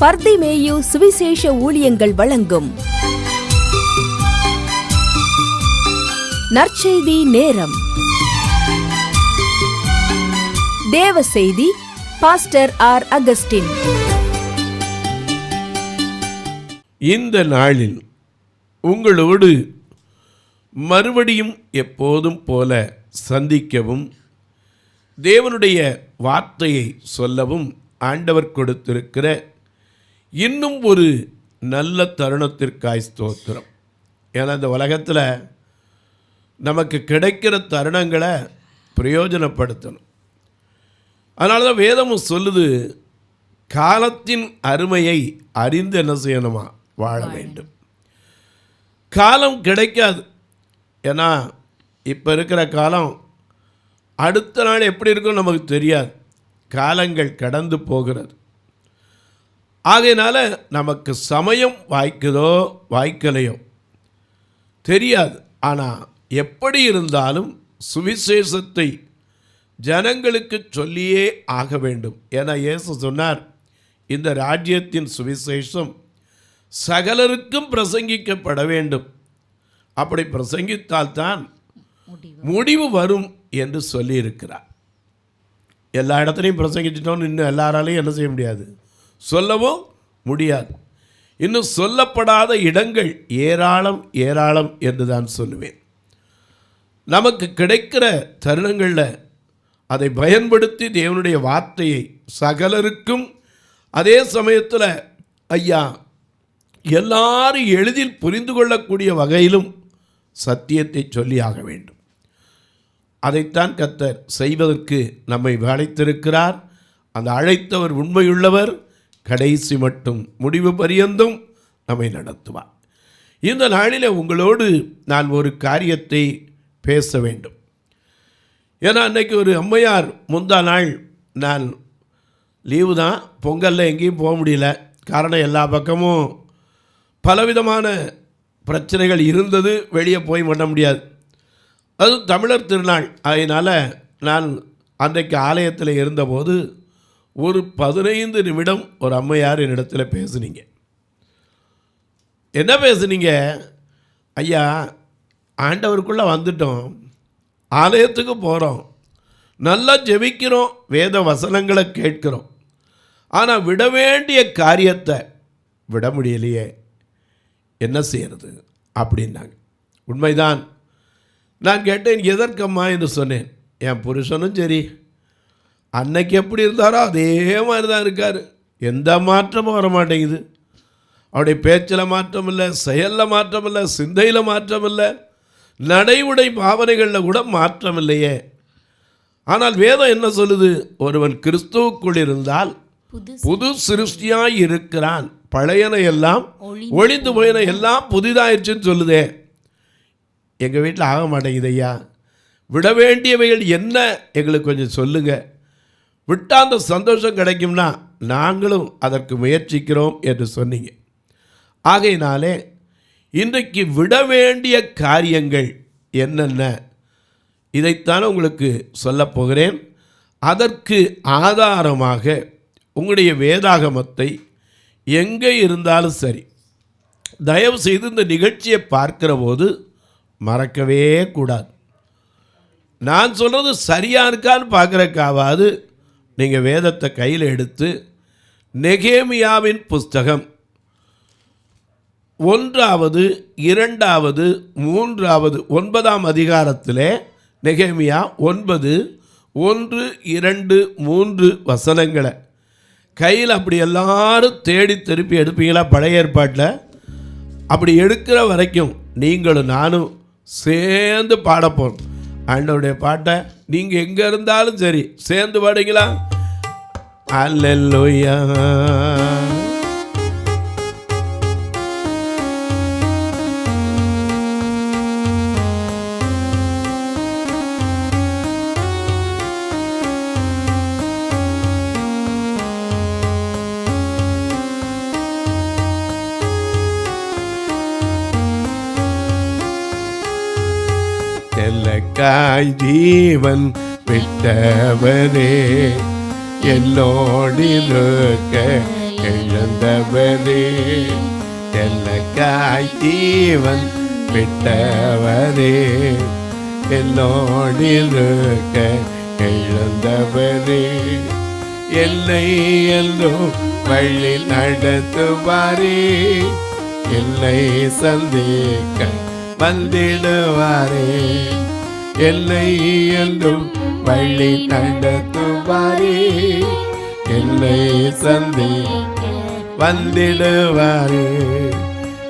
பர்திமேயு சுவிசேஷ ஊழியங்கள் வழங்கும் நற்செய்தி நேரம். தேவ செய்தி பாஸ்டர் ஆர். அகஸ்டின். இந்த நாளில் உங்களோடு மறுபடியும் எப்போதும் போல சந்திக்கவும் தேவனுடைய வார்த்தையை சொல்லவும் ஆண்டவர் கொடுத்திருக்கிற இன்னும் ஒரு நல்ல தருணத்திற்காய் ஸ்தோத்திரம். ஏன்னா இந்த உலகத்தில் நமக்கு கிடைக்கிற தருணங்களை பிரயோஜனப்படுத்தணும். அதனால தான் வேதமும் சொல்லுது, காலத்தின் அருமையை அறிந்து என்ன செய்யணுமா, வாழ வேண்டும். காலம் கிடைக்காது. ஏன்னா இப்போ இருக்கிற காலம் அடுத்த நாள் எப்படி இருக்கும் நமக்கு தெரியாது. காலங்கள் கடந்து போகிறது. ஆகையினால நமக்கு சமயம் வாய்க்குதோ வாய்க்கலையோ தெரியாது. ஆனால் எப்படி இருந்தாலும் சுவிசேஷத்தை ஜனங்களுக்கு சொல்லியே ஆக வேண்டும். ஏன்னா இயேசு சொன்னார், இந்த ராஜ்யத்தின் சுவிசேஷம் சகலருக்கும் பிரசங்கிக்கப்பட வேண்டும். அப்படி பிரசங்கித்தால்தான் முடிவு வரும் என்று சொல்லியிருக்கிறார். எல்லா இடத்துலையும் பிரசங்கிச்சிட்டோன்னு இன்னும் எல்லாராலையும் என்ன செய்ய முடியாது, சொல்லவும் முடியாது. இன்னும் சொல்லப்படாத இடங்கள் ஏராளம் ஏராளம் என்று தான் சொல்லுவேன். நமக்கு கிடைக்கிற தருணங்களில் அதை பயன்படுத்தி தேவனுடைய வார்த்தையை சகலருக்கும், அதே சமயத்தில் ஐயா எல்லாரும் எளிதில் புரிந்து கொள்ளக்கூடிய வகையிலும் சத்தியத்தை சொல்லி ஆக வேண்டும். அதைத்தான் கர்த்தர் செய்வதற்கு நம்மை அழைத்திருக்கிறார். அந்த அழைத்தவர் உண்மையுள்ளவர், கடைசி மட்டும் முடிவு பரியந்தும் நம்மை நடத்துவார். இந்த நாளில் உங்களோடு நான் ஒரு காரியத்தை பேச வேண்டும். ஏன்னா அன்றைக்கி ஒரு அம்மையார், முந்தா நாள் நான் லீவு தான், பொங்கலில் எங்கேயும் போக முடியல. காரணம் எல்லா பக்கமும் பலவிதமான பிரச்சனைகள் இருந்தது, வெளியே போய் பண்ண முடியாது. அது தமிழர் திருநாள். அதனால் நான் அன்றைக்கு ஆலயத்தில் இருந்தபோது ஒரு 15 நிமிடம் ஒரு அம்மையார் என்னிடத்தில் பேசுனீங்க. என்ன பேசுனீங்க? ஐயா, ஆண்டவருக்குள்ளே வந்துட்டோம், ஆலயத்துக்கு போகிறோம், நல்லா ஜெபிக்கிறோம், வேத வசனங்களை கேட்கிறோம், ஆனால் விட வேண்டிய காரியத்தை விட முடியலையே, என்ன செய்கிறது அப்படின்னாங்க. உண்மைதான். நான் கேட்டேன், எதற்கம்மா என்று சொன்னேன். என் புருஷனும் சரி, அன்னைக்கு எப்படி இருந்தாரோ அதே மாதிரி தான் இருக்கார், எந்த மாற்றமும் வர மாட்டேங்குது. அவருடைய பேச்சில் மாற்றம் இல்லை, செயலில் மாற்றம் இல்லை, சிந்தையில் மாற்றம் இல்லை, நடைமுறை பாவனைகளில் கூட மாற்றம் இல்லையே. ஆனால் வேதம் என்ன சொல்லுது? ஒருவன் கிறிஸ்துவுக்குள் இருந்தால் புது சிருஷ்டியாய் இருக்கிறான், பழையன எல்லாம் ஒழிந்து போயின எல்லாம் புதிதாயிடுச்சுன்னு சொல்லுதே. எங்கள் வீட்டில் ஆக மாட்டேங்குது ஐயா, விட வேண்டியவைகள் என்ன எங்களுக்கு கொஞ்சம் சொல்லுங்கள், விட்டால் அந்த சந்தோஷம் கிடைக்கும்னா நாங்களும் அதற்கு முயற்சிக்கிறோம் என்று சொன்னீங்க. ஆகையினாலே இன்றைக்கு விட வேண்டிய காரியங்கள் என்னென்ன, இதைத்தான் உங்களுக்கு சொல்லப் போகிறேன். அதற்கு ஆதாரமாக உங்களுடைய வேதாகமத்தை எங்கே இருந்தாலும் சரி, தயவு செய்து இந்த நிகழ்ச்சியை பார்க்கிற போது மறக்கவே கூடாது. நான் சொல்கிறது சரியாக இருக்கான்னு பார்க்குறக்காவது நீங்கள் வேதத்தை கையில் எடுத்து நெகேமியாவின் புஸ்தகம் 1, 2, 3, 9ஆம் அதிகாரத்திலே நெகேமியா 9, 1, 2, 3 வசனங்களை கையில் அப்படி எல்லாரும் தேடி திருப்பி எடுப்பீங்களா? பழைய ஏற்பாட்டில் அப்படி எடுக்கிற வரைக்கும் நீங்களும் நானும் சேர்ந்து பாடப்போம். ஆண்டவருடைய பாட்டை நீங்கள் எங்கே இருந்தாலும் சரி சேர்ந்து பாடுங்களா? அல்லேலூயா. எனக்காய் ஜீவன் விட்டவரே, என்னோடிருக்க எழுந்தவரே, எனக்காய் ஜீவன் விட்டவரே, என்னோடிருக்க எழுந்தவரே, என்னை என்றும் வழி நடத்துவாரே, என்னை சந்திக்க வந்திடுவாரே, என்னை என்றும் வழி நடத்துவாரே, என்னை சந்திக்க வந்திடுவாரே.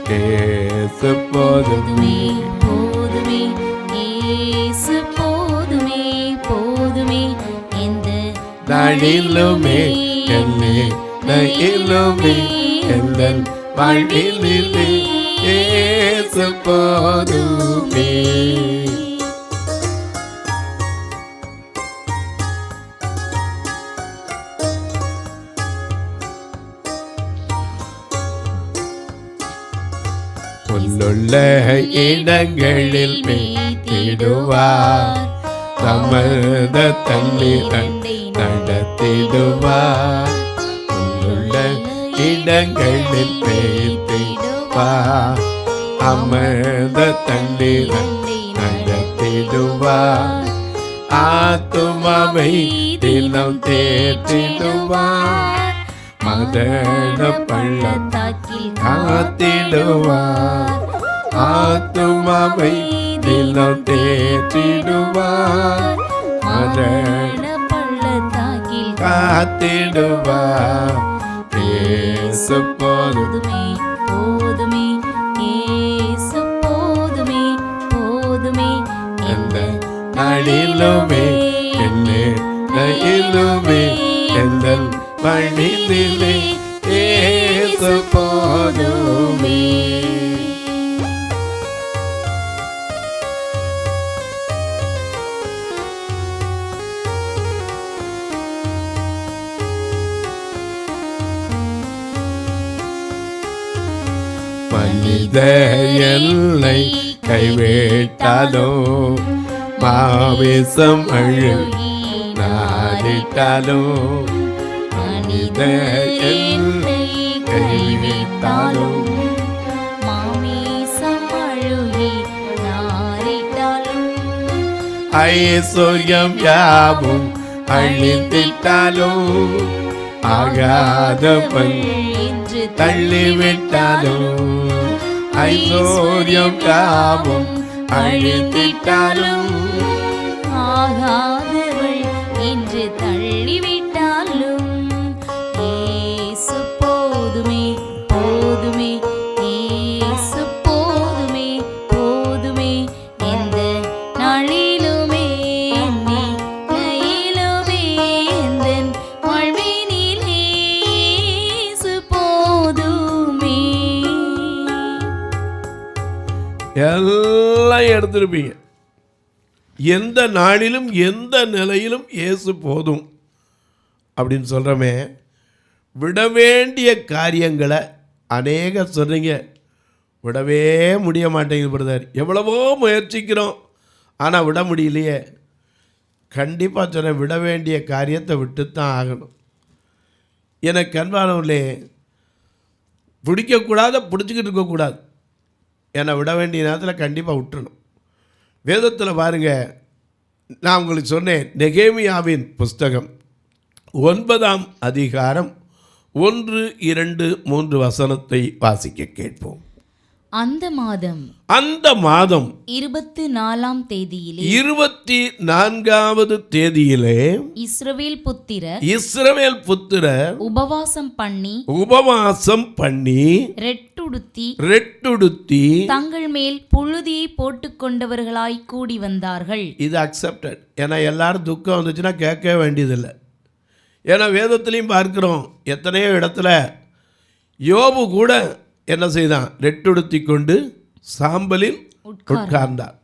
இயேசு போதுமே, போதுமே, இயேசு போதுமே, போதுமே, எந்த நாளிலுமே என்னிலுமே எந்த வாழ்விலே இயேசு போதுமே. உள்ளுள்ள இடங்களில் மேய்த்திடுவார், தமத தள்ளி நடத்திடுவார். உள்ளுள்ள இடங்களில் மேய்த்திடுவார், அமர்ந்த தள்ளி நடத்திடுவார். ஆத்துமாவை தினம் தேற்றிடுவார், மதன பள்ளத்தாக்கில் காத்திடுவார். ஆத்துமாவை தினம் தேற்றிடுவார், மதன பள்ளத்தாக்கில் காத்திடுவார். இயேசு போதுமே, போதுமே, இயேசு போதுமே, போதுமே, எந்த நாளிலுமே என்னிலுமே எந்த வழியிலே இயேசு போதுமே. மனித எல்லை கைவிட்டாலோ, மாவேசம் அழுகி நாடிட்டாலோ, மனித எல்லை கைவிட்டாலோ, மாமிசம் அழுகி நாரிட்டாலும், ஐஸ்வர்யம் யாவும் அழித்திட்டாலோ, ஆகாத என்று தள்ளிவிட்டாலோ, ஐஸ்வர்யம் யாவும் அழித்திட்டாலும், ஆகாதவள் என்று தள்ளிவிட்டாலும், இயேசு போதுமே, போதுமே, இயேசு போதுமே, போதுமே, எந்த நாளிலுமே என்னிலுமே எந்த வாழ்வினிலே இயேசு போதுமே. எல்லாம் எடுத்திருப்பீங்க. எந்த நாளிலும் எந்த நிலையிலும் இயேசு போதும் அப்படின்னு சொல்கிறோமே. விட வேண்டிய காரியங்களை அநேக சொல்கிறீங்க, விடவே முடிய மாட்டேங்குது பிரதர். எவ்வளவோ முயற்சிக்கிறோம், ஆனால் விட முடியலையே. கண்டிப்பாக சொல்கிறேன், விட வேண்டிய காரியத்தை விட்டுத்தான் ஆகணும். எனக்கு அன்பானவர்களே, பிடிக்கக்கூடாத பிடிச்சிக்கிட்டு இருக்கக்கூடாது. என்னை விட வேண்டிய நேரத்தில் கண்டிப்பாக விட்டுறணும். வேதத்தில் பாருங்கள், நான் உங்களுக்கு சொன்னேன், நெகேமியாவின் புஸ்தகம் 9ஆம் அதிகாரம் 1, 2, 3 வசனத்தை வாசிக்க கேட்போம். அந்த மாதம் 24ஆம் தேதியிலே 24வது தேதியிலே இஸ்ரவேல் புத்திரர் உபவாசம் பண்ணி ரெட்டுடுத்தி தங்கள் மேல் புழுதியை போட்டுக்கொண்டவர்களாய் கூடி வந்தார்கள். இது அக்செப்டட். ஏன்னா எல்லாரும் துக்கம் வந்துச்சுன்னா கேட்க வேண்டியதில்லை. ஏன்னா வேதத்திலையும் பார்க்கிறோம், எத்தனையோ இடத்துல யோபு கூட என்ன செய்தான், ரெட்டுடுத்தி கொண்டு சாம்பலில் உட்கார்ந்தார்.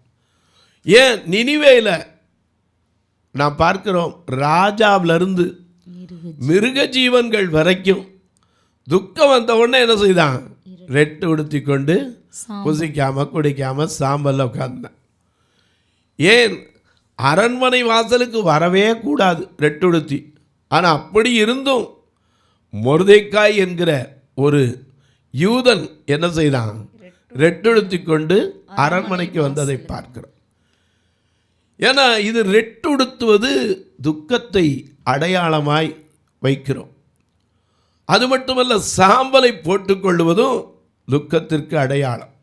ஏன் நினிவேல நான் பார்க்கிறோம், ராஜாவிலிருந்து மிருக ஜீவன்கள் வரைக்கும் துக்கம் வந்த உடனே என்ன செய்தான், ரெட்டு உடுத்தி கொண்டு புசிக்காம குடிக்காம சாம்பல்ல உட்கார்ந்தான். ஏன் அரண்மனை வாசலுக்கு வரவே கூடாது ரெட்டுடுத்தி. ஆனால் அப்படி இருந்தும் மொர்தெக்காய் என்கிற ஒரு யூதன் என்ன செய்தான்? ரெட்டெடுத்து கொண்டு அரண்மனைக்கு வந்ததை பார்க்கிறோம். ஏன்னா இது ரெட்டுடுத்துவது துக்கத்தை அடையாளமாய் வைக்கிறோம். அது மட்டுமல்ல, சாம்பலை போட்டுக்கொள்வதும் துக்கத்திற்கு அடையாளம்.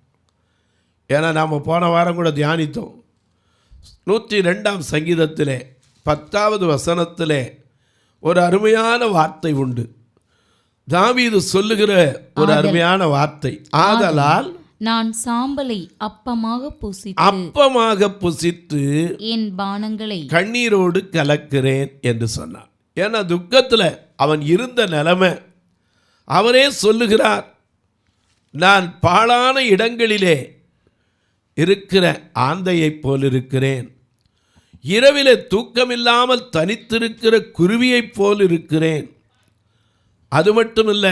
ஏன்னா நாம் போன வாரம் கூட தியானித்தோம். 102ஆம் சங்கீதத்திலே 10வது வசனத்திலே ஒரு அருமையான வார்த்தை உண்டு. தாவீது சொல்லுகிற ஒரு அருமையான வார்த்தை, ஆதலால் நான் சாம்பலை அப்பமாக புசித்து என் பானங்களை கண்ணீரோடு கலக்கிறேன் என்று சொன்னான். ஏன்னா துக்கத்தில் அவன் இருந்த நிலைமை அவரே சொல்லுகிறார், நான் பாழான இடங்களிலே இருக்கிற ஆந்தையைப் போல் இருக்கிறேன், இரவிலே தூக்கமில்லாமல் தனித்திருக்கிற குருவியைப் போல் இருக்கிறேன். அது மட்டுமில்ல,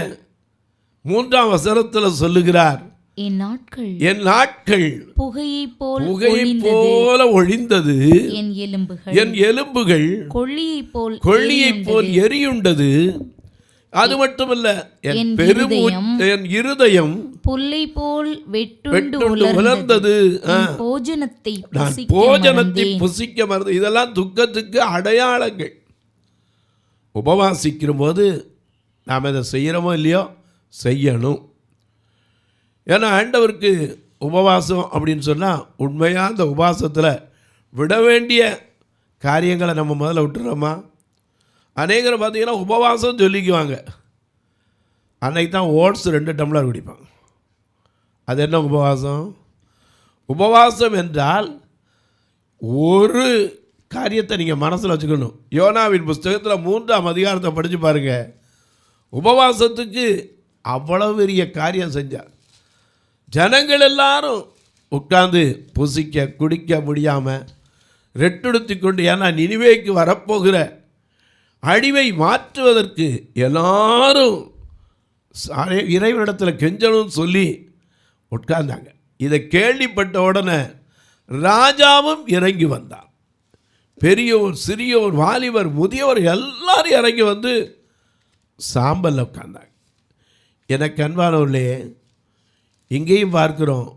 3ஆம் வசனத்தில் சொல்லுகிறார், என் நாட்கள் புகையைப் போல ஒழிந்தது, என் எலும்புகள் கொள்ளியைப் போல் எரியுண்டது. அது மட்டுமல்ல, என் இருதயம் புல்லை போல் வெட்டுண்டு உலர்ந்தது, நான் போஜனத்தை புசிக்க மறந்து. இதெல்லாம் துக்கத்துக்கு அடையாளங்கள். உபவாசிக்கிற போது நாம் இதை செய்கிறோமோ இல்லையோ, செய்யணும். ஏன்னா ஆண்டவருக்கு உபவாசம் அப்படின்னு சொன்னால் உண்மையாக அந்த உபவாசத்தில் விட வேண்டிய காரியங்களை நம்ம முதல்ல விட்டுறோமா? அநேகரை பார்த்தீங்கன்னா உபவாசம் சொல்லிக்குவாங்க, அன்னைக்கு தான் ஓட்ஸ் 2 டம்ளர் குடிப்பாங்க. அது என்ன உபவாசம்? உபவாசம் என்றால் ஒரு காரியத்தை நீங்கள் மனசில் வச்சுக்கணும். யோனாவின் புஸ்தகத்தில் 3ஆம் அதிகாரத்தை படித்து பாருங்கள். உபவாசத்துக்கு அவ்வளவு பெரிய காரியம் செஞ்சார். ஜனங்கள் எல்லாரும் உட்கார்ந்து புசிக்க குடிக்க முடியாமல் ரெட்டெடுத்து கொண்டு, ஏன்னா நினிவேக்கு வரப்போகிற அழிவை மாற்றுவதற்கு எல்லாரும் இறைவனிடத்தில் கெஞ்சணும் சொல்லி உட்கார்ந்தாங்க. இதை கேள்விப்பட்ட உடனே ராஜாவும் இறங்கி வந்தார். பெரியவர் சிறியவர் வாலிபர் முதியவர் எல்லாரும் இறங்கி வந்து சாம்பலில் உட்கார்ந்தாங்க. எனக்கு அன்பானவர்களே, இங்கேயும் பார்க்குறோம்,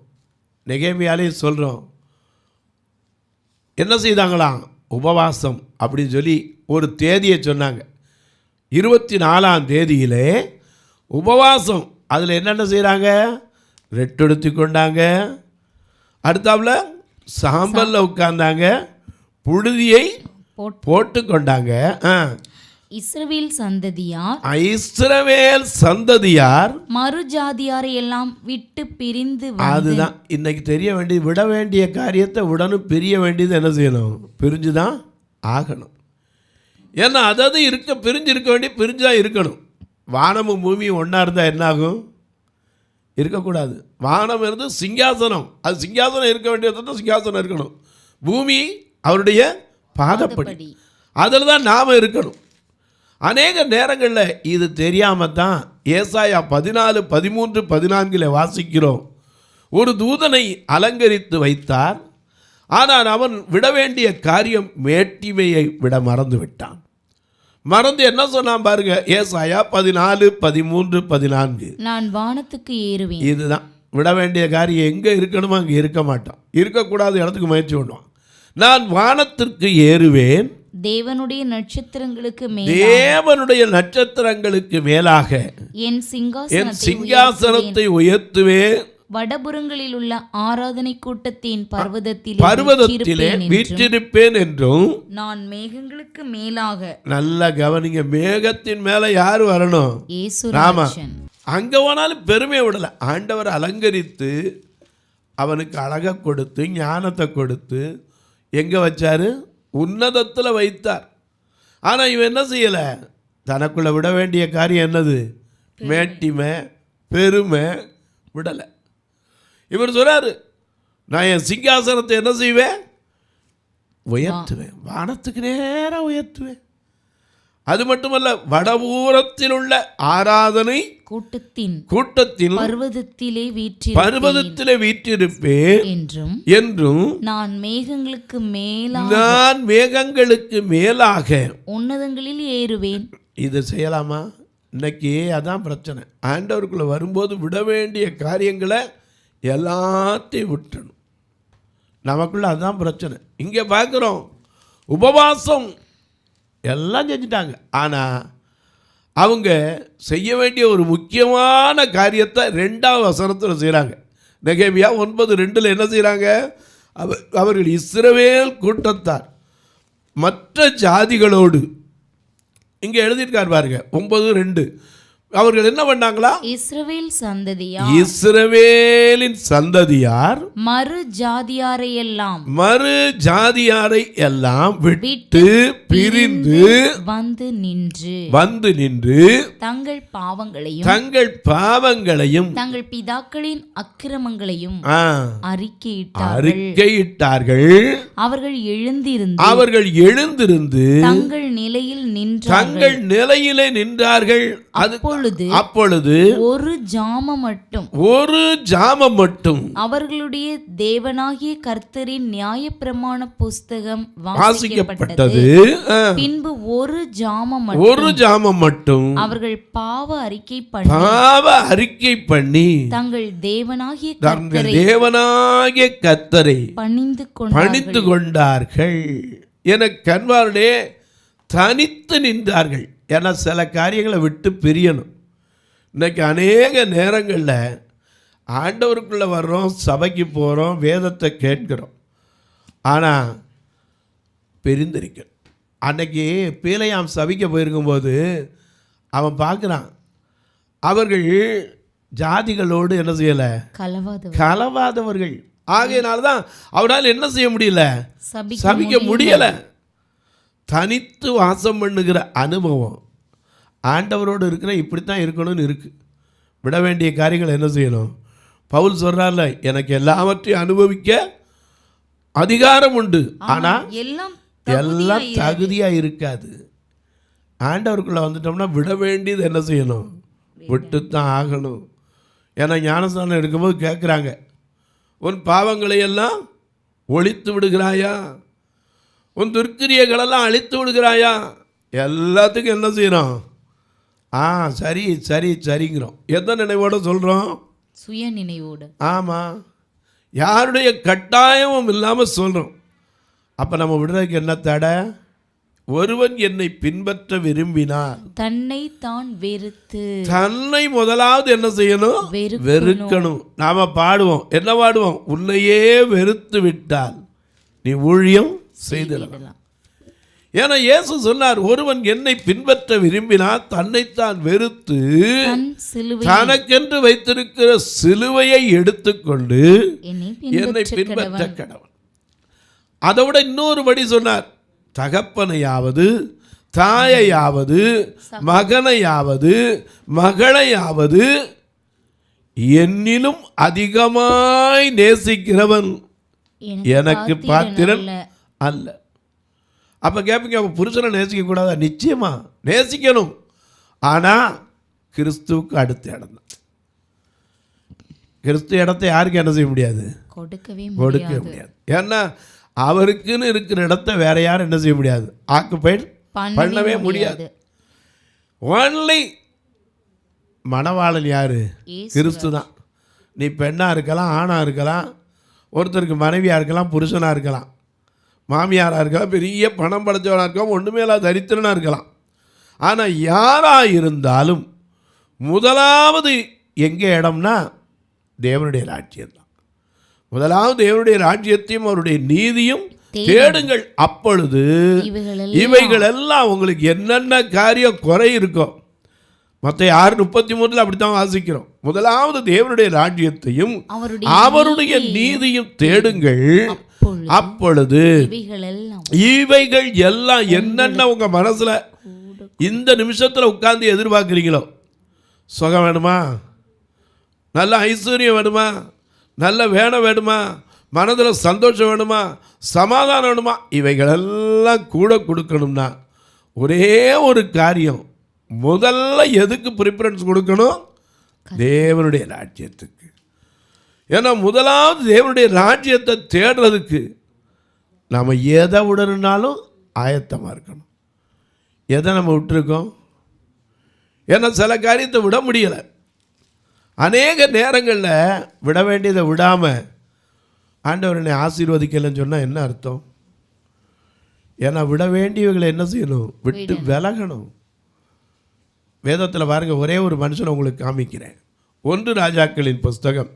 நெகேமியாலையும் சொல்கிறோம். என்ன செய்தாங்களாம்? உபவாசம் அப்படின்னு சொல்லி ஒரு தேதியை சொன்னாங்க. 24ஆம் தேதியிலே உபவாசம். அதில் என்னென்ன செய்கிறாங்க? ரெட்டெடுத்து கொண்டாங்க, அடுத்தாப்புல சாம்பலில் உட்கார்ந்தாங்க, புழுதியை போட்டு கொண்டாங்க. இஸ்ரவேல் சந்ததியார் மறுஜாதியாரை எல்லாம் விட்டு பிரிந்து. அதுதான் இன்னைக்கு தெரிய வேண்டியது. விட வேண்டிய காரியத்தை உடனும் பிரிய வேண்டியது என்ன செய்யணும்? பிரிஞ்சுதான் ஆகணும். ஏன்னா அதாவது பிரிஞ்சு இருக்க வேண்டிய பிரிஞ்சுதான் இருக்கணும். வானமும் பூமியும் ஒன்றா இருந்தால் என்ன ஆகும்? இருக்கக்கூடாது. வானம் இருந்து சிங்காசனம், அது சிங்காசனம் இருக்க வேண்டியது சிங்காசனம் இருக்கணும். பூமி அவருடைய பாதப்படி, அதில் தான் நாம் இருக்கணும். அநேக நேரங்களில் இது தெரியாமல் தான் ஏசாயா 14, 13, 14 வாசிக்கிறோம். ஒரு தூதனை அலங்கரித்து வைத்தார், ஆனால் அவன் விட வேண்டிய காரியம் மேட்டிமையை விட மறந்து விட்டான். மறந்து என்ன சொன்னான் பாருங்க, ஏசாயா 14, 13, 14, நான் வானத்துக்கு ஏறுவேன். இதுதான் விட வேண்டிய காரியம். எங்கே இருக்கணுமோ அங்கே இருக்க மாட்டான், இருக்கக்கூடாத இடத்துக்கு முயற்சி பண்ணுவான். நான் வானத்திற்கு ஏறுவேன், தேவனுடைய நட்சத்திரங்களுக்கு மேலாக என் சிங்காசனத்தை உயர்த்துவேன், வடபுறங்களில் உள்ள ஆராதனை கூட்டத்தின் பர்வதத்திலே வீற்றிருப்பேன் என்றும். நான் மேகங்களுக்கு மேலாக, நல்ல கவனிங்க, மேகத்தின் மேல யார் வரணும்? ராமா. அங்க போனாலும் பெருமை விடல. ஆண்டவர் அலங்கரித்து அவனுக்கு அழகை கொடுத்து ஞானத்தை கொடுத்து எங்க வச்சாரு? உன்னதத்தில் வைத்தார். ஆனால் இவன் என்ன செய்யலை? தனக்குள்ள விட வேண்டிய காரியம் என்னது? மேட்டிமை பெருமை விடலை. இவர் சொல்றாரு, நான் என் சிங்காசனத்தை என்ன செய்வேன்? உயர்த்துவேன், வானத்துக்கு நேராக உயர்த்துவேன். அது மட்டுமல்ல, வடபூரத்தில் உள்ள ஆராதனை கூட்டத்தின் பர்வதத்திலே வீற்றிருப்பேன் என்றும் நான் மேகங்களுக்கு மேலாக உன்னதங்களில் ஏறுவேன். இது செய்யலாமா? இன்னைக்கு அதான் பிரச்சனை. ஆண்டவருக்குள்ளே வரும்போது விட வேண்டிய காரியங்களை எல்லாத்தையும் விட்டணும். நமக்குள்ள அதுதான் பிரச்சனை. இங்கே பார்க்குறோம், உபவாசம் எல்லாம் செஞ்சுட்டாங்க. ஆனால் அவங்க செய்ய வேண்டிய ஒரு முக்கியமான காரியத்தை 2ஆவது வசனத்தில் செய்கிறாங்க. நெகேமியா 9:2 என்ன செய்கிறாங்க? அவர்கள் இஸ்ரவேல் கூட்டத்தார் மற்ற ஜாதிகளோடு, இங்கே எழுதியிருக்கார் பாருங்க 9:2, அவர்கள் என்ன பண்ணாங்களா? இஸ்ரவேலின் சந்ததியார் மறு ஜாதியாரை எல்லாம் விட்டு பிரிந்து வந்து நின்று தங்கள் பாவங்களையும் தங்கள் பிதாக்களின் அக்கிரமங்களையும் அறிக்கையிட்டார்கள். அவர்கள் எழுந்திருந்து தங்கள் நிலையிலே நின்றார்கள். அப்பொழுது ஒரு ஜாமம் மட்டும் அவர்களுடைய தேவனாகிய கர்த்தரின் நியாயப்பிரமாண புஸ்தகம் வாசிக்கப்பட்டது. பின்பு ஒரு ஜாமம் மட்டும் அவர்கள் பாவ அறிக்கை பண்ணி தங்கள் தேவனாகிய கர்த்தரை பணிந்து கொண்டார்கள். என கண்பாருடைய தனித்து நின்றார்கள். ஏன்னா சில காரியங்களை விட்டு பிரியணும். இன்றைக்கி அநேக நேரங்களில் ஆண்டவருக்குள்ளே வர்றோம், சபைக்கு போகிறோம், வேதத்தை கேட்கிறோம், ஆனால் பிரிந்திருக்கிறோம். அன்னைக்கு பீலையாம் சபைக்கு போயிருக்கும்போது அவன் பார்க்குறான், அவர்கள் ஜாதிகளோடு என்ன செய்யலை? கலவாதவர்கள். ஆகையினால்தான் அவனால் என்ன செய்ய முடியல? சபிக்க முடியலை. தனித்து வாசம் பண்ணுகிற அனுபவம் ஆண்டவரோடு இருக்கிற இப்படித்தான் இருக்கணும்னு இருக்குது. விட வேண்டிய காரியங்கள் என்ன செய்யணும்? பவுல் சொல்கிறார்ல, எனக்கு எல்லாவற்றையும் அனுபவிக்க அதிகாரம் உண்டு, ஆனால் எல்லாம் தகுதியாக இருக்காது. ஆண்டவருக்குள்ளே வந்துட்டோம்னா விட வேண்டியது என்ன செய்யணும்? விட்டுத்தான் ஆகணும். ஏன்னா ஞானஸ்நானம் எடுக்கும்போது கேட்குறாங்க, உன் பாவங்களை எல்லாம் ஒழித்து விடுகிறாயா? உன் துர்க்கிரியைகளெல்லாம் அழித்து விடுகிறாயா? எல்லாத்துக்கும் என்ன செய்யணும்? சரிங்கிறோம். எந்த நினைவோடு சொல்கிறோம்? சுய நினைவோடு. ஆமாம், யாருடைய கட்டாயமும் இல்லாமல் சொல்கிறோம். அப்போ நம்ம விடுறதுக்கு என்ன தடை? ஒருவன் என்னை பின்பற்ற விரும்பினார் தன்னை முதலாவது என்ன செய்யணும்? வெறுக்கணும். நாம் பாடுவோம், என்ன பாடுவோம்? உன்னையே வெறுத்து விட்டால் நீ ஊழியம் செய்திடலாம். ஏன்னா இயேசு சொன்னார், ஒருவன் என்னை பின்பற்ற விரும்பினால் தன்னைத்தான் வெறுத்து தனக்கென்று வைத்திருக்கிற சிலுவையை எடுத்துக்கொண்டு என்னை பின்பற்ற கடவன். அதை விட இன்னொரு படி சொன்னார், தகப்பனையாவது தாயையாவது மகனையாவது மகளையாவது என்னிலும் அதிகமாய் நேசிக்கிறவன் எனக்கு பாத்திரன் அல்ல. அப்போ கேட்பீங்க, அப்போ புருஷனை நேசிக்கக்கூடாதா? நிச்சயமா நேசிக்கணும், ஆனால் கிறிஸ்துவுக்கு அடுத்த இடம் தான். கிறிஸ்து இடத்தை யாருக்கு என்ன செய்ய முடியாது? கொடுக்கவே முடியாது. ஏன்னா அவருக்குன்னு இருக்கிற இடத்த வேற யாரும் என்ன செய்ய முடியாது? ஆக்குபைட் பண்ணவே முடியாது. ஒன்லி மணவாளன் யாரு? கிறிஸ்து தான். நீ பெண்ணாக இருக்கலாம், ஆணாக இருக்கலாம், ஒருத்தருக்கு மனைவியாக இருக்கலாம், புருஷனாக இருக்கலாம், மாமியாராக இருக்கலாம், பெரிய பணம் படைத்தவனாக இருக்கலாம், ஒன்றுமே இல்லாத தரித்திரனாக இருக்கலாம். ஆனால் யாராக இருந்தாலும் முதலாவது எங்கே இடம்னா தேவனுடைய ராஜ்யம் தான். முதலாவது தேவனுடைய ராஜ்யத்தையும் அவருடைய நீதியும் தேடுங்கள், அப்பொழுது இவைகள் எல்லாம் உங்களுக்கு என்னென்ன காரியம் குறை இருக்கும். மற்ற 6:33 அப்படித்தான் வாசிக்கிறோம். முதலாவது தேவனுடைய ராஜ்யத்தையும் அவருடைய நீதியும் தேடுங்கள், அப்பொழுது இவைகள் எல்லாம் என்னென்ன உங்க மனசுல இந்த நிமிஷத்துல உட்கார்ந்து எதிர்பார்க்கிறீங்களோ, சுகம் வேணுமா, நல்ல ஐஸ்வர்யம் வேணுமா, நல்ல வேணுமா, மனதில் சந்தோஷம் வேணுமா, சமாதானம் வேணுமா, இவைகளெல்லாம் கூட கொடுக்கணும்னா ஒரே ஒரு காரியம், முதல்ல எதுக்கு ப்ரிஃபரன்ஸ் கொடுக்கணும்? தேவனுடைய ராஜ்யத்துக்கு. ஏன்னா முதலாவது தேவனுடைய ராஜ்யத்தை தேடுறதுக்கு நாம் எதை விடணுன்னாலும் ஆயத்தமாக இருக்கணும். எதை நம்ம விட்டுருக்கோம்? ஏன்னா சில காரியத்தை விட முடியலை. அநேக நேரங்களில் விட வேண்டியதை விடாமல் ஆண்டவர் என்னை ஆசீர்வதிக்கலைன்னு சொன்னால் என்ன அர்த்தம்? ஏன்னா விட வேண்டியவர்களை என்ன செய்யணும்? விட்டு விலகணும். வேதத்தில் பாருங்கள், ஒரே ஒரு மனுஷனை உங்களுக்கு காமிக்கிறேன். 1 ராஜாக்களின் புஸ்தகம்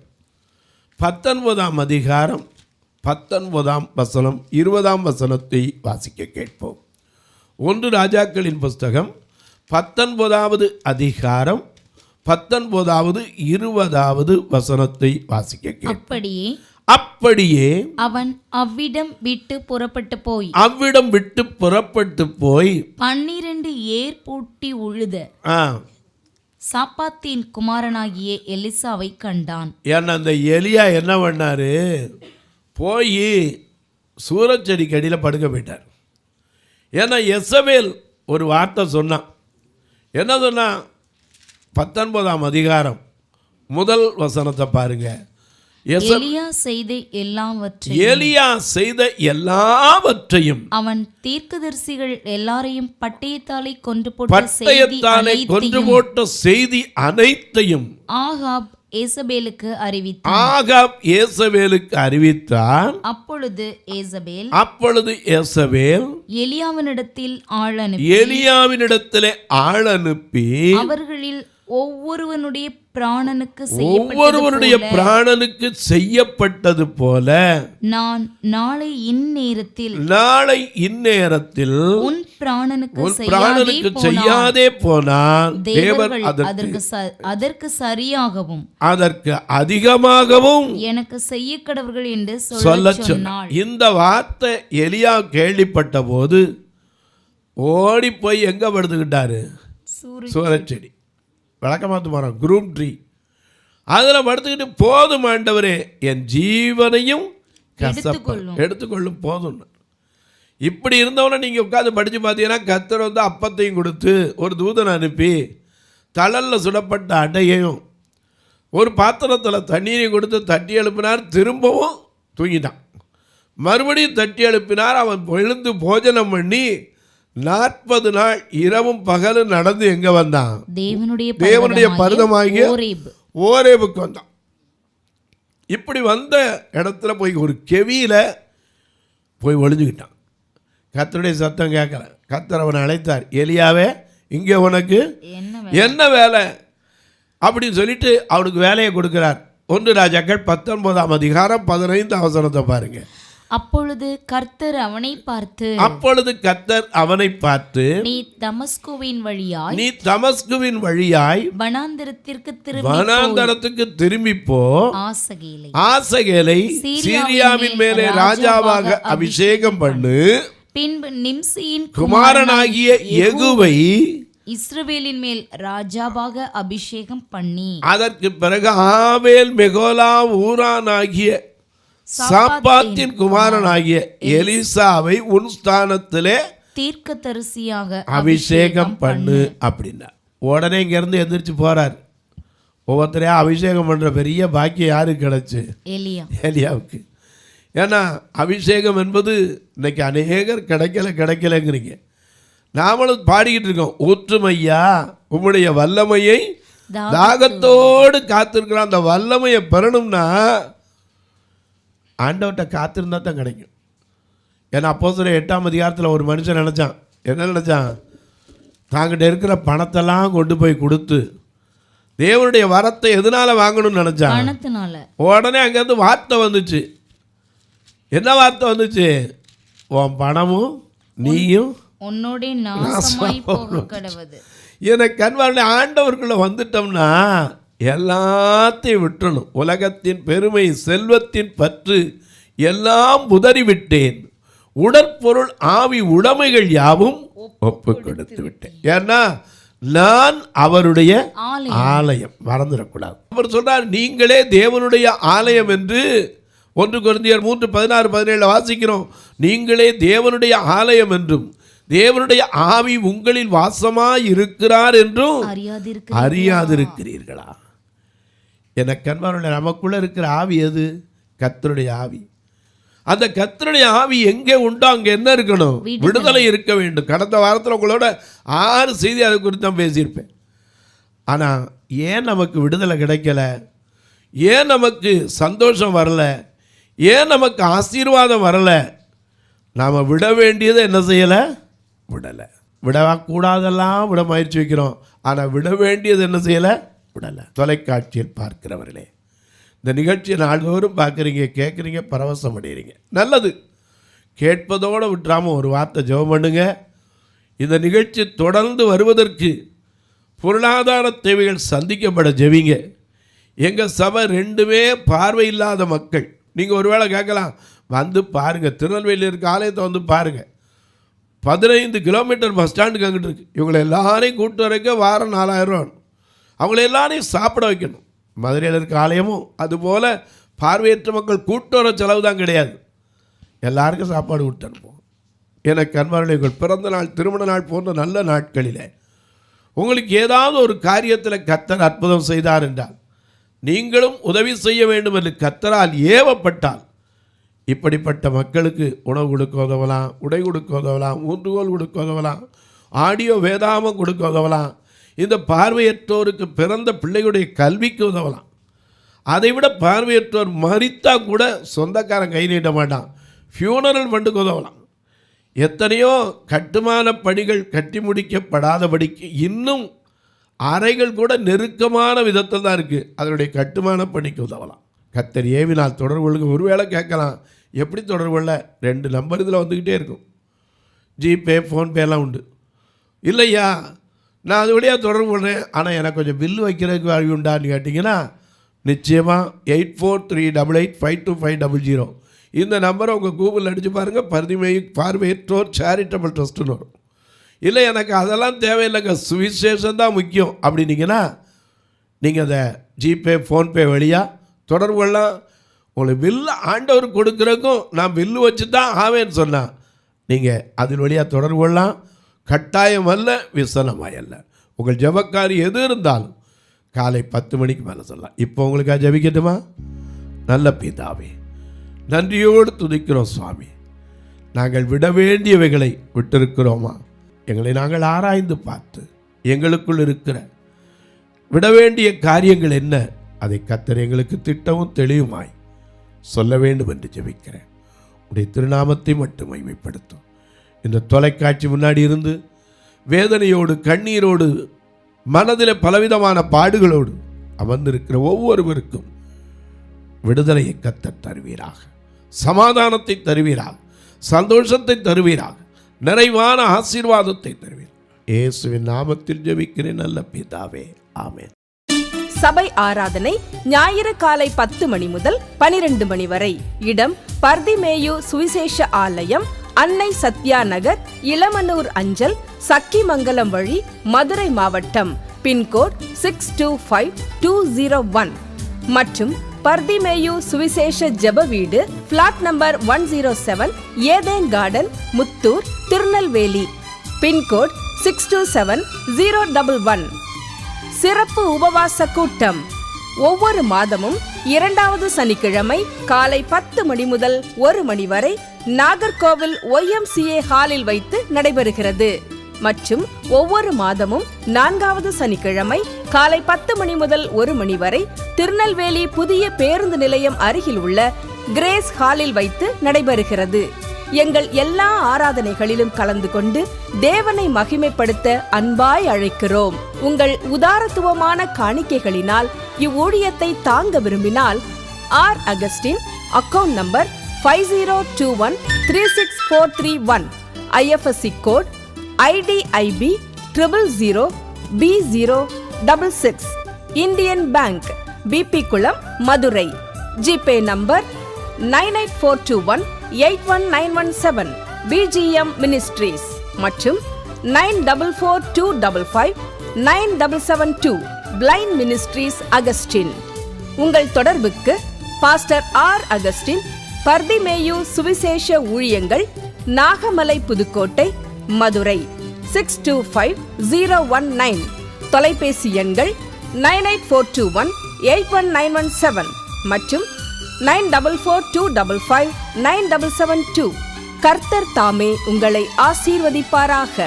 19ஆம் அதிகாரம் 19ஆம் வசனம் 20ஆம் வசனத்தை வாசிக்க கேட்போம். 1 ராஜாக்களின் புஸ்தகம் 19வது அதிகாரம் 19வது 20வது வசனத்தை வாசிக்க கேட்போம். அப்படியே அவன் அவ்விடம் விட்டு புறப்பட்டு போய் 12 ஏர் பூட்டி உழுத சாப்பாத்தின் குமாரனாகிய எலிசாவை கண்டான். ஏன்னா அந்த எலியா என்ன பண்ணாரு? போய் சூரச்செடிக்கு அடியில் படுக்க போயிட்டார். ஏன்னா எசபேல் ஒரு வார்த்தை சொன்னான். என்ன சொன்னா? 19ஆம் அதிகாரம் 1 வசனத்தை பாருங்க. எலியா செய்த எல்லாவற்றையும் அவன் தீர்க்கதரிசிகள் எல்லாரையும் பட்டயத்தாலே கொன்று போட்ட செய்தி அனைத்தையும் ஆகாப் ஏசபேலுக்கு அறிவித்தான். அப்பொழுது ஏசபேல் எலியாவினிடத்தில் ஆள் அனுப்பி அவர்களில் ஒவ்வொருவனுடைய பிராணனுக்கு செய்யப்பட்டது போல நான் நாளை இந்நேரத்தில் உன் பிராணனுக்கு செய்யாதே போனால் தேவர் அதற்கு சரியாகவும் அதற்கு அதிகமாகவும் எனக்கு செய்ய கடவர்கள் என்று சொல்ல சொன்னாள். இந்த வார்த்தை எலியா கேள்விப்பட்ட போது ஓடி போய் எங்க படுத்துக்கிட்டாரு? சூரச்செடி, விளக்கமாத்து மரம், குரூம் ட்ரீ, அதில் படுத்துக்கிட்டு போதும் ஆண்டவரே, என் ஜீவனையும் எடுத்துக்கொள்ளும் போதும். இப்படி இருந்தவன நீங்கள் உட்காந்து படித்து பார்த்தீங்கன்னா கர்த்தர் வந்து அப்பத்தையும் கொடுத்து ஒரு தூதனை அனுப்பி தழலில் சுடப்பட்ட அடையையும் ஒரு பாத்திரத்தில் தண்ணீரையும் கொடுத்து தட்டி எழுப்பினார். திரும்பவும் தூங்கிட்டான். மறுபடியும் தட்டி எழுப்பினார். அவன் எழுந்து போஜனம் பண்ணி 40 நாள் இரவும் பகலும் நடந்து எங்க வந்தான்? தேவனுடைய பர்வதமாகிய ஓரேபுக்கு வந்தான். இப்படி வந்த இடத்துல போய் ஒரு கெவியில போய் ஒளிஞ்சுக்கிட்டான். கர்த்தருடைய சத்தம் கேட்கல. கர்த்தர் அவனை அழைத்தார். எலியாவே, இங்கே உனக்கு என்ன வேலை அப்படின்னு சொல்லிட்டு அவனுக்கு வேலையை கொடுக்கிறார். 1 ராஜாக்கள் 19ஆம் அதிகாரம் 15ஆம் வசனத்தை பாருங்க. அப்பொழுது கர்த்தர் அவனை பார்த்து நீ தமஸ்குவின் வழியாய் வனாந்தரத்துக்கு திரும்பி போ. ஆசகேலை சீரியாவின் மேலே ராஜாவாக அபிஷேகம் பண்ணு. பின்பு நிம்சியின் குமாரனாகிய யெகூவை இஸ்ரவேலின் மேல் ராஜாவாக அபிஷேகம் பண்ணி அதற்கு பிறகு ஆபேல் மெகோலா ஊரானாகிய சாப்பாத்தின் குமாரனாகிய எலிசாவை உன் ஸ்தானத்திலே தீர்க்கதரிசியாக அபிஷேகம் பண்ணு அப்படின்னா உடனே இங்கிருந்து எந்திரிச்சு போறார். ஒவ்வொருத்தரையா அபிஷேகம் பண்ற பெரிய பாக்கியம் யாருக்கு கிடைச்சு? எலியாவுக்கு. ஏன்னா அபிஷேகம் என்பது இன்னைக்கு அநேகர் கிடைக்கலங்கிறீங்க. நாமளும் பாடிக்கிட்டு இருக்கோம், ஊற்றுமையா உம்முடைய வல்லமையை தாகத்தோடு காத்திருக்கிறோம். அந்த வல்லமையை பெறணும்னா ஆண்டவர்கிட்ட காத்திருந்தா தான் கிடைக்கும். ஏன்னா அப்போஸ்தலர் 8ஆம் அதிகாரத்தில் ஒரு மனுஷன் நினச்சான். என்ன நினச்சான்? தாங்கிட்ட இருக்கிற பணத்தெல்லாம் கொண்டு போய் கொடுத்து தேவனுடைய வரத்தை எதனால வாங்கணும்னு நினச்சான்? உடனே அங்கேருந்து வார்த்தை வந்துச்சு. என்ன வார்த்தை வந்துச்சு? உன் பணமும் நீயும் எனக்கு கண்வார்த்தை. ஆண்டவருக்குள்ள வந்துட்டோம்னா எல்லாத்தையும் விட்டுணும். உலகத்தின் பெருமை, செல்வத்தின் பற்று எல்லாம் உதறிவிட்டேன். உடற்பொருள் ஆவி உடைமைகள் யாவும் ஒப்பு கொடுத்து விட்டேன். ஏன்னா நான் அவருடைய ஆலயம். மறந்துடக்கூடாது. அவர் சொல்றார், நீங்களே தேவனுடைய ஆலயம் என்று 1 கொரிந்தியர் 3:16-17 வாசிக்கிறோம். நீங்களே தேவனுடைய ஆலயம் என்றும் தேவனுடைய ஆவி உங்களில் வாசமாய் இருக்கிறார் என்றும் அறியாதிருக்கிறீர்களா? எனக்கு அன்பானவர்களே, நமக்குள்ள இருக்கிற ஆவி எது? கர்த்தருடைய ஆவி. அந்த கர்த்தருடைய ஆவி எங்கே உண்டோ அங்கே என்ன இருக்கணும்? விடுதலை இருக்க வேண்டும். கடந்த வாரத்தில் உங்களோட 6 செய்தி அதை குறித்து தான் பேசியிருப்பேன். ஆனால் ஏன் நமக்கு விடுதலை கிடைக்கல, ஏன் நமக்கு சந்தோஷம் வரல, ஏன் நமக்கு ஆசீர்வாதம் வரல? நாம் விட வேண்டியதை என்ன செய்யலை? விடலை. விடக்கூடாதெல்லாம் விட முயற்சி வைக்கிறோம், ஆனால் விட வேண்டியது என்ன செய்யலை? விடலை. தொலைக்காட்சியில் பார்க்கிறவர்களே, இந்த நிகழ்ச்சியை நாள்தோறும் பார்க்குறீங்க, கேட்குறீங்க, பரவசம் அடைகிறீங்க. நல்லது. கேட்பதோடு விட்டுறாமல் ஒரு வார்த்தை ஜெபம் பண்ணுங்க. இந்த நிகழ்ச்சி தொடர்ந்து வருவதற்கு பொருளாதார தேவைகள் சந்திக்கப்பட ஜெபிங்க. எங்கள் சபை ரெண்டுமே பார்வை இல்லாத மக்கள். நீங்கள் ஒருவேளை கேட்கலாம், வந்து பாருங்கள், திருநெல்வேலியில் இருக்க ஆலயத்தை வந்து பாருங்கள். 15 கிலோமீட்டர் பஸ் ஸ்டாண்டுக்கு அங்கிட்டு இருக்குது. இவங்களை எல்லாரையும் கூட்டு வரைக்க வாரம் 4000 ரூபா. அவங்கள எல்லாரையும் சாப்பிட வைக்கணும். மதுரையில் இருக்க ஆலயமும் அதுபோல் பார்வையற்ற மக்கள் கூட்டு வர செலவு தான் கிடையாது, எல்லாருக்கும் சாப்பாடு விட்டு அனுப்புவோம். எனக்கு அன்பார்ந்தவர்கள், பிறந்த நாள், திருமண நாள் போன்ற நல்ல நாட்களில் உங்களுக்கு ஏதாவது ஒரு காரியத்தில் கர்த்தர் அற்புதம் செய்தார் என்றால், நீங்களும் உதவி செய்ய வேண்டும் என்று கர்த்தரால் ஏவப்பட்டால், இப்படிப்பட்ட மக்களுக்கு உணவு கொடுக்க உதவலாம், உடை கொடுக்க உதவலாம், ஊன்றுகோல் கொடுக்க உதவலாம், ஆடியோ வேதாமம் கொடுக்க உதவலாம், இந்த பார்வையற்றோருக்கு பிறந்த பிள்ளைகளுடைய கல்விக்கு உதவலாம். அதைவிட பார்வையற்றோர் மரித்தா கூட சொந்தக்காரன் கை நீட்ட மாட்டான், ஃபியூனரல் ஃபண்டுக்கு உதவலாம். எத்தனையோ கட்டுமான பணிகள் கட்டி முடிக்கப்படாதபடிக்கு இன்னும் அறைகள் கூட நெருக்கமான விதத்தில் தான் இருக்குது, அதனுடைய கட்டுமான பணிக்கு உதவலாம். கர்த்தர் ஏவினால் தொடர்பு கொள்ளுங்க. ஒருவேளை கேட்கலாம், எப்படி தொடர்பு கொள்ள? 2 நம்பர் இதில் வந்துக்கிட்டே இருக்கும். ஜிபே, ஃபோன்பேலாம் உண்டு. இல்லையா, நான் அது வழியாக தொடர்பு கொள்கிறேன், ஆனால் எனக்கு கொஞ்சம் பில்லு வைக்கிறதுக்கு வழி உண்டான்னு கேட்டிங்கன்னா, நிச்சயமாக 8438852500 இந்த நம்பரை உங்கள் கூகுளில் அடித்து பாருங்கள். பார்வையற்றோர் சேரிட்டபிள் ட்ரஸ்ட்டுன்னு வரும். இல்லை எனக்கு அதெல்லாம் தேவையில்லைங்க, சுவிசேஷம் தான் முக்கியம் அப்படின்னீங்கன்னா, நீங்கள் அதை ஜிபே, ஃபோன்பே வழியாக தொடர்பு கொள்ளலாம். உங்களுக்கு பில்லு ஆண்டவர் கொடுக்குறதுக்கும் நான் பில்லு வச்சு தான் ஆவேன்னு சொன்னால் நீங்கள் அதன் வழியாக தொடர்பு கொள்ளலாம். கட்டாயம் அல்ல, விசனமாயல்ல. உங்கள் ஜெபக்காரி எது இருந்தாலும் காலை 10 மணிக்கு மேலே சொல்லலாம். இப்போ உங்களுக்காக ஜெபிக்கட்டுமா? நல்ல பிதாவே, நன்றியோடு துதிக்கிறோம் சுவாமி. நாங்கள் விட வேண்டியவைகளை விட்டிருக்கிறோமா? எங்களை நாங்கள் ஆராய்ந்து பார்த்து எங்களுக்குள் இருக்கிற விட வேண்டிய காரியங்கள் என்ன, அதை கர்த்தர் எங்களுக்கு திட்டமும் தெளிவுமாய் சொல்ல வேண்டும் என்று ஜெபிக்கிறேன். உடைய திருநாமத்தை மட்டும் மகிமைப்படுத்தும். இந்த தொலைக்காட்சி முன்னாடி இருந்து வேதனையோடு, கண்ணீரோடு, மனதில் பலவிதமான பாடுகளோடு அமர்ந்திருக்கிற ஒவ்வொருவருக்கும் விடுதலையை கர்த்தர் தருவீராக, சமாதானத்தை தருவீராக, சந்தோஷத்தை தருவீராக, நிறைவான ஆசீர்வாதத்தை தருவீர். இயேசுவின் நாமத்தில் ஜெபிக்கிறேன் நல்ல பிதாவே, ஆமென். சபை ஆராதனை ஞாயிறு காலை 10 மணி முதல் 12 மணி வரை. இடம் பர்திமேயு சுவிசேஷ ஆலயம், அன்னை சத்யா நகர், இளமனூர் அஞ்சல், சக்கிமங்கலம் வழி, மதுரை மாவட்டம். பின்கோட் 625201 மற்றும் பர்திமேயு சுவிசேஷ ஜெப வீடு, flat number 107, Eden garden, Muthur, Tirunelveli. Pincode 627011. சிறப்பு உபவாச கூட்டம் ஒவ்வொரு மாதமும் 2வது சனிக்கிழமை காலை 10 மணி முதல் 1 மணி வரை நாகர்கோவில் YMCA ஹாலில் வைத்து நடைபெறுகிறது. மற்றும் ஒவ்வொரு மாதமும் 4வது சனிக்கிழமை காலை 10 மணி முதல் 1 மணி வரை திருநெல்வேலி புதிய பேருந்து நிலையம் அருகில் உள்ள கிரேஸ் ஹாலில் வைத்து நடைபெறுகிறது. எங்கள் எல்லா ஆராதனைகளிலும் கலந்து கொண்டு தேவனை மகிமைப்படுத்த அன்பாய் அழைக்கிறோம். உங்கள் உதாரத்துவமான காணிக்கைகளினால் இவ்வூழியத்தை தாங்க விரும்பினால் R Augustine, account number 5021364331, IFSC code IDIB 000B066, Indian bank, BP Kulam, Madurai. GPay number 9842181917, BGM ministries மற்றும் 9442559772, பிளைண்ட் மினிஸ்ட்ரீஸ் அகஸ்டின். உங்கள் தொடர்புக்கு பாஸ்டர் ஆர் அகஸ்டின், பர்திமேயு சுவிசேஷ ஊழியங்கள், நாகமலை, புதுக்கோட்டை, மதுரை 625019. தொலைபேசி எண்கள் 9842181917 மற்றும் 9442559772. கர்த்தர் தாமே உங்களை ஆசீர்வதிப்பாராக.